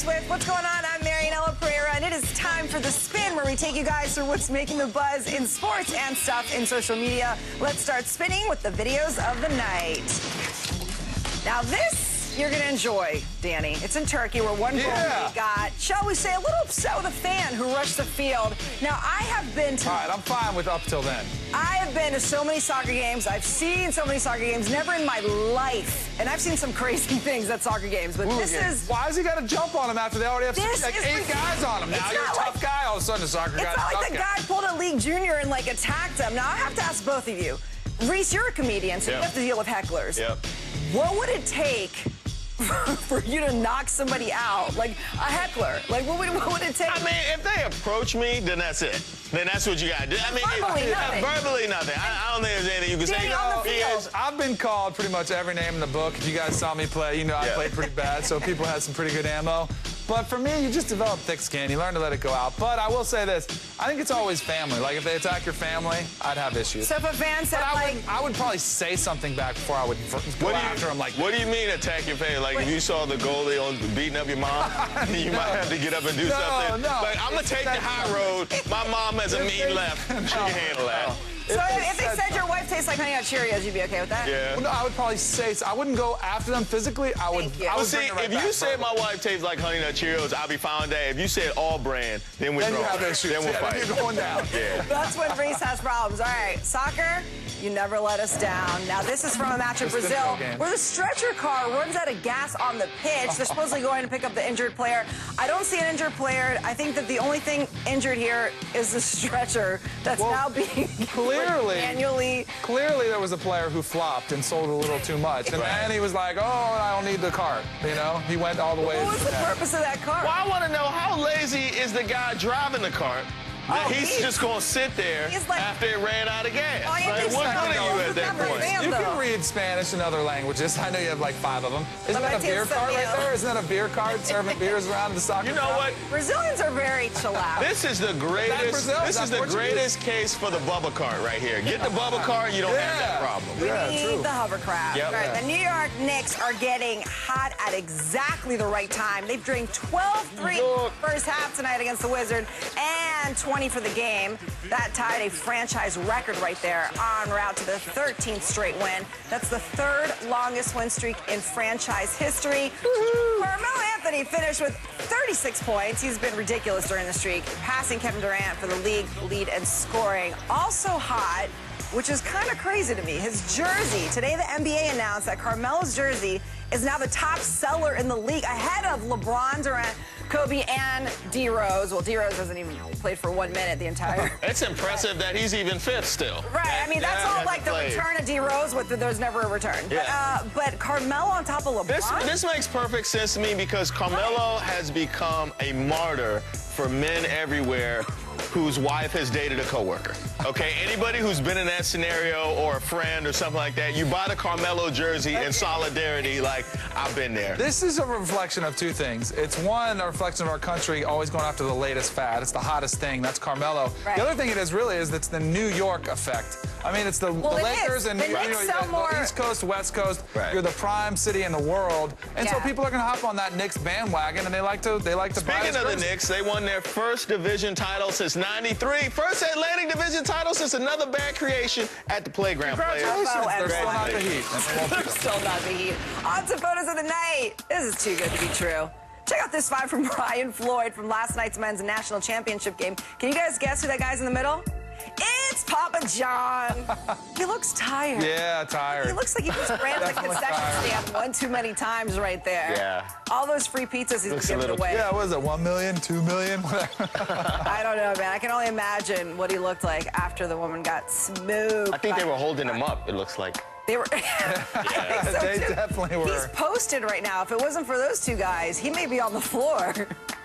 Swift. What's going on? I'm Marianella Pereira, and it is time for The Spin, where we take you guys through what's making the buzz in sports and stuff in social media. Let's start spinning with the videos of the night. Now this, you're going to enjoy, Danny. It's in Turkey, where one goal we got, shall we say, a little upset with a fan who rushed the field. Now, I have been to... All right, I'm fine with up till then. I have been to so many soccer games. I've seen so many soccer games, never in my life. And I've seen some crazy things at soccer games, but this is... Why has he got to jump on him after they already have like 8 guys on him now? You're a tough guy. All of a sudden, a soccer guy's a tough guy. It's not like the guy pulled a league junior and, like, attacked him. Now, I have to ask both of you. Reese, you're a comedian, so you have to deal with hecklers. What would it take for you to knock somebody out, like a heckler? Like, what would it take? I mean, if they approach me, then that's it. Then that's what you got to do. I mean, verbally nothing. I don't think there's anything you can say. On the field. I've been called pretty much every name in the book. If you guys saw me play, you know I played pretty bad, so people had some pretty good ammo. But for me, you just develop thick skin. You learn to let it go out. But I will say this. I think it's always family. Like, if they attack your family, I'd have issues. So if a fan said, I would probably say something back before I would go after him like that. What do you mean attack your family? Like, if you saw the goalie beating up your mom, you might have to get up and do something. Like, I'm going to take the high road. My mom has a mean left. She can handle that. So if they said your wife tastes like Honey Nut Cheerios, you'd be okay with that? Yeah. Well, no, I would probably say, I wouldn't go after them physically. I would see, if you said my wife tastes like Honey Nut Cheerios, I'll be fine with that. If you said all brand, then we're Then you have issues. Then we'll fight. You're going down. That's when Reese has problems. All right, soccer, you never let us down. Now, this is from a match in Brazil where the stretcher car runs out of gas on the pitch. They're supposedly going to pick up the injured player. I don't see an injured player. I think that the only thing injured here is the stretcher that's now being Clearly, there was a player who flopped and sold a little too much. And then he was like, oh, I don't need the cart. You know, he went all the way. What was the purpose of that cart? Well, I want to know, how lazy is the guy driving the cart? He's just going to sit there after it ran out of gas. What good are you at that point? You can read Spanish and other languages. I know you have like 5 of them. Isn't that a beer cart right there? Isn't that a beer cart serving beers around the soccer? You know what? Brazilians are very chill out. This is the greatest. This is the greatest case for the bubble cart right here. Get the bubble cart, you don't have that problem. We need the hovercraft. Right, the New York Knicks are getting hot at exactly the right time. They've drained 12-3 first half tonight against the Wizards and 20 for the game. That tied a franchise record right there, en route to the 13th straight win. That's the 3rd longest win streak in franchise history. Carmelo Anthony finished with 36 points. He's been ridiculous during the streak, passing Kevin Durant for the league lead in scoring. Also hot, which is kind of crazy to me, his jersey. Today, the NBA announced that Carmelo's jersey is now the top seller in the league, ahead of LeBron, Durant, Kobe, and D. Rose. Well, D. Rose hasn't even played for 1 minute the entire... It's impressive that he's even 5th still. Right, I mean, that's all like the return of D. Rose, with there's never a return. But Carmelo on top of LeBron? This makes perfect sense to me, because Carmelo has become a martyr for men everywhere whose wife has dated a coworker. Okay, anybody who's been in that scenario, or a friend or something like that, you buy the Carmelo jersey in solidarity, like, I've been there. This is a reflection of 2 things. It's one, a reflection of our country always going after the latest fad. It's the hottest thing. That's Carmelo. The other thing it is really is it's the New York effect. I mean, it's the Lakers and the East Coast, West Coast. You're the prime city in the world, and so people are going to hop on that Knicks bandwagon, and they like to buy his Speaking of the Knicks, they won their first division title since '93. First Atlantic Division title since another bad creation at the playground. Congratulations. They're still not the Heat. They're still not the Heat. On to photos of the night. This is too good to be true. Check out this find from Brian Floyd from last night's men's national championship game. Can you guys guess who that guy's in the middle? It's Papa John. He looks tired. Yeah, tired. He looks like he just ran to the concession stand one too many times right there. Yeah. All those free pizzas he's giving away. Yeah, what is it, 1 million, 2 million? I don't know, man. I can only imagine what he looked like after the woman got smoked. I think they were holding him up, it looks like. They were. They definitely were. He's posted right now. If it wasn't for those 2 guys, he may be on the floor.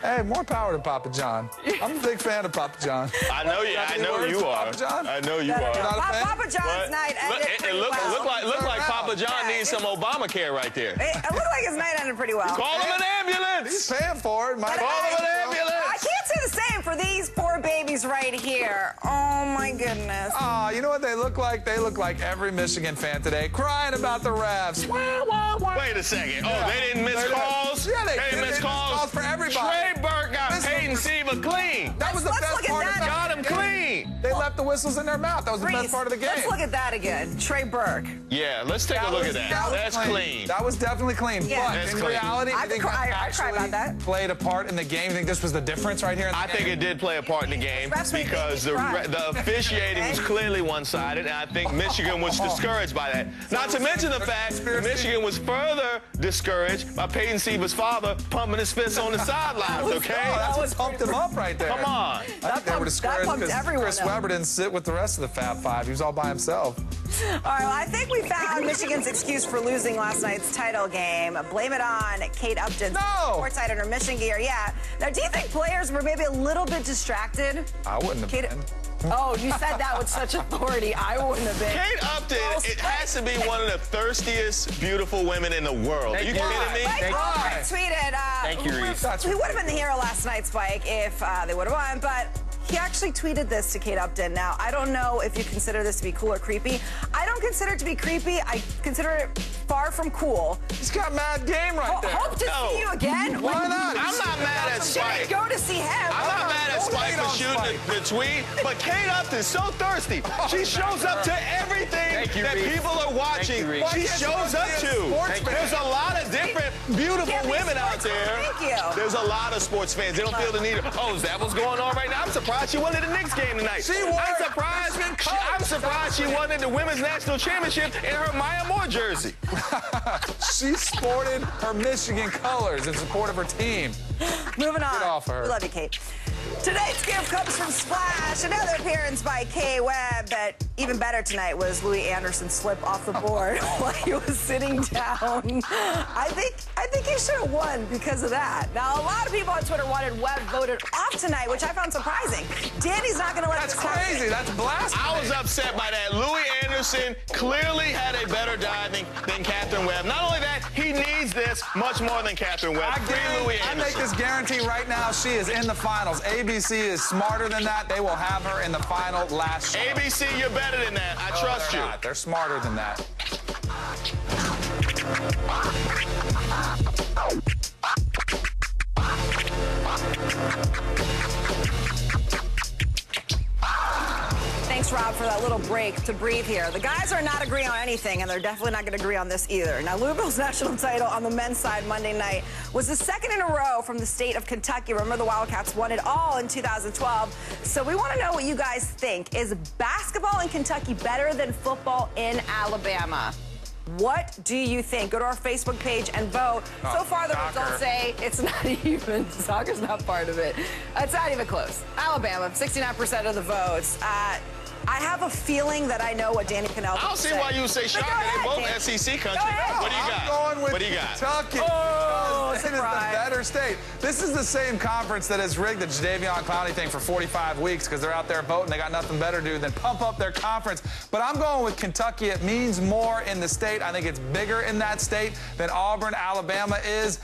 Hey, more power to Papa John. I'm a big fan of Papa John. I know you are. Papa John? I know you are. Papa John's night ended pretty well. Look like Papa John needs some Obamacare right there. It looked like his night ended pretty well. Call him an ambulance. He's paying for it. Call him an ambulance. I can't say the same for these poor babies these right here. Oh, my goodness. Oh, you know what they look like? They look like every Michigan fan today, crying about the refs. Wait a second. Oh, they didn't miss calls? Yeah, they didn't miss calls for everybody. Trey Burke got Peyton Siva clean. That was the best part of the game. Got him clean. They left the whistles in their mouth. That was the best part of the game. Let's look at that again. Trey Burke. Yeah, let's take a look at that. That's clean. That was definitely clean. Yeah. But in reality, I cry about that. Played a part in the game. You think this was the difference right here? I think it did play a part in the game because the officiating was clearly one-sided, and I think Michigan was discouraged by that. Not to mention the fact that Michigan was further discouraged by Peyton Siva's father pumping his fists on the sidelines, okay? That's what pumped him up right there. Come on. I think they were discouraged because Chris Webber didn't sit with the rest of the Fab Five. He was all by himself. All right, well, I think we found Michigan's excuse for losing last night's title game. Blame it on Kate Upton. No! Courtside in her Mission gear, yeah. Now, do you think players were maybe a little bit distracted? I wouldn't have been. Oh, you said that with such authority. I wouldn't have been. Kate Upton, it has to be one of the thirstiest, beautiful women in the world. Are you kidding me? Mike Allred tweeted, Thank you, Reese. He would have been the hero last night, Spike, if they would have won, but he actually tweeted this to Kate Upton. Now, I don't know if you consider this to be cool or creepy. I don't consider it to be creepy. I consider it far from cool. He's got mad game right there. Hope to see you again. Why not? I'm not mad at Spike. Go to see him. I'm not mad at Spike for shooting the tweet, but Kate Upton's so thirsty. She shows up to everything that people are watching. She shows up to. There's a lot of different beautiful women out there. Thank you. There's a lot of sports fans. They don't feel the need of, oh, is that what's going on right now? I'm surprised she won at the Knicks game tonight. I'm surprised she won at the Women's National Championship in her Maya Moore jersey. She sported her Michigan colors in support of her team. Moving on. Get off her. We love you, Kate. Tonight's scoop comes from Splash. Another appearance by K. Webb, but even better tonight was Louis Anderson's slip off the board while he was sitting down. I think he should have won because of that. Now, a lot of people on Twitter wanted Webb voted off tonight, which I found surprising. Danny's not going to let That's this happen. crazy. That's blasphemy. I was upset by that. Louis Anderson clearly had a better diving than Catherine Webb. Not only that, he needs this much more than Catherine Webb. I make this guarantee right now. She is in the finals. ABC is smarter than that. They will have her in the final last show. ABC, you're better than that. I trust you. Not. They're smarter than that. Thanks, Rob, for that little break to breathe here. The guys are not agreeing on anything, and they're definitely not going to agree on this either. Now, Louisville's national title on the men's side Monday night was the second in a row from the state of Kentucky. Remember, the Wildcats won it all in 2012. So we want to know what you guys think. Is basketball in Kentucky better than football in Alabama? What do you think? Go to our Facebook page and vote. So far, the results say it's not even. Soccer's not part of it. It's not even close. Alabama, 69% of the votes. I have a feeling that I know what Danny Cannell I don't see why you would say shocker. They both SEC country. What do you got? I'm going with what do you got? Kentucky. Oh, this is the better state. This is the same conference that has rigged the Jadeveon Clowney thing for 45 weeks because they're out there voting. They got nothing better to do than pump up their conference. But I'm going with Kentucky. It means more in the state. I think it's bigger in that state than Auburn, Alabama is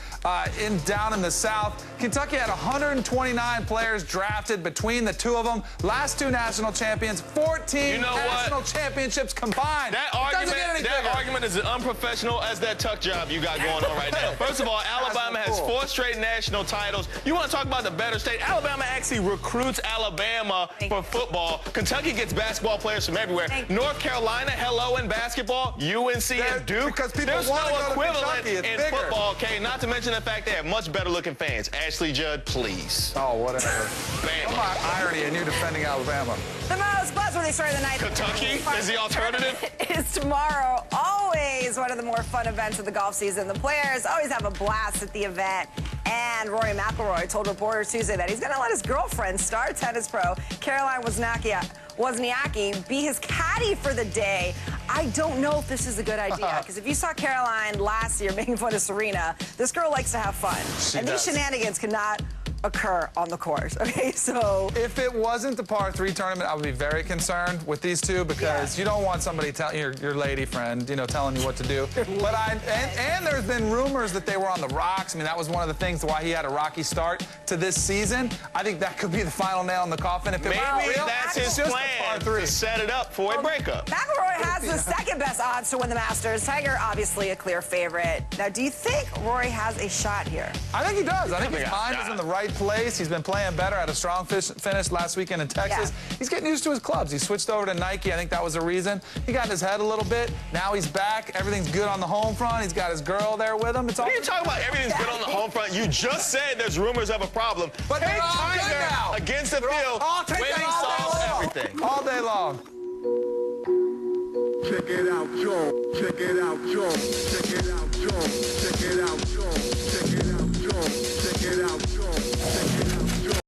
down in the South. Kentucky had 129 players drafted between the two of them. Last two national champions, 14 national championships combined. That argument is as unprofessional as that tuck job you got going on right now. First of all, Alabama has 4 straight national titles. You want to talk about the better state? Alabama actually recruits Alabama for football. Kentucky gets basketball players from everywhere. North Carolina, hello in basketball. UNC and Duke. Because people There's want no to go equivalent to Kentucky. in football, okay? Not to mention the fact they have much better looking fans. Ashley Judd, please. Oh, whatever. Bam. Come on, irony, and you defending Alabama. The most buzzworthy story of the night. Kentucky is the alternative. Is tomorrow. Always one of the more fun events of the golf season. The players always have a blast at the event. And Rory McIlroy told reporters Tuesday that he's going to let his girlfriend, star tennis pro Caroline Wozniacki, be his caddy for the day. I don't know if this is a good idea, because if you saw Caroline last year making fun of Serena, this girl likes to have fun. These shenanigans cannot occur on the course. Okay, so if it wasn't the par 3 tournament, I would be very concerned with these two because you don't want somebody telling your lady friend, you know, telling you what to do. But and there's been rumors that they were on the rocks. I mean, that was one of the things why he had a rocky start to this season. I think that could be the final nail in the coffin. If maybe that's his plan to set it up for a breakup. McIlroy has the second best odds to win the Masters. Tiger, obviously, a clear favorite. Now, do you think Rory has a shot here? I think he does. I think his mind is in the right place. He's been playing better. Had a strong finish last weekend in Texas. Yeah. He's getting used to his clubs. He switched over to Nike. I think that was a reason. He got in his head a little bit. Now he's back. Everything's good on the home front. He's got his girl there with him. It's all. What are you talking about? Everything's good on the home front. You just said there's rumors of a problem. But hey, Tiger against the field. Winning solves everything. All day long. Check it out, Joe. Check it out, Joe. Check it out, Joe. Check it out, Joe. Check it out, Joe. Check it out.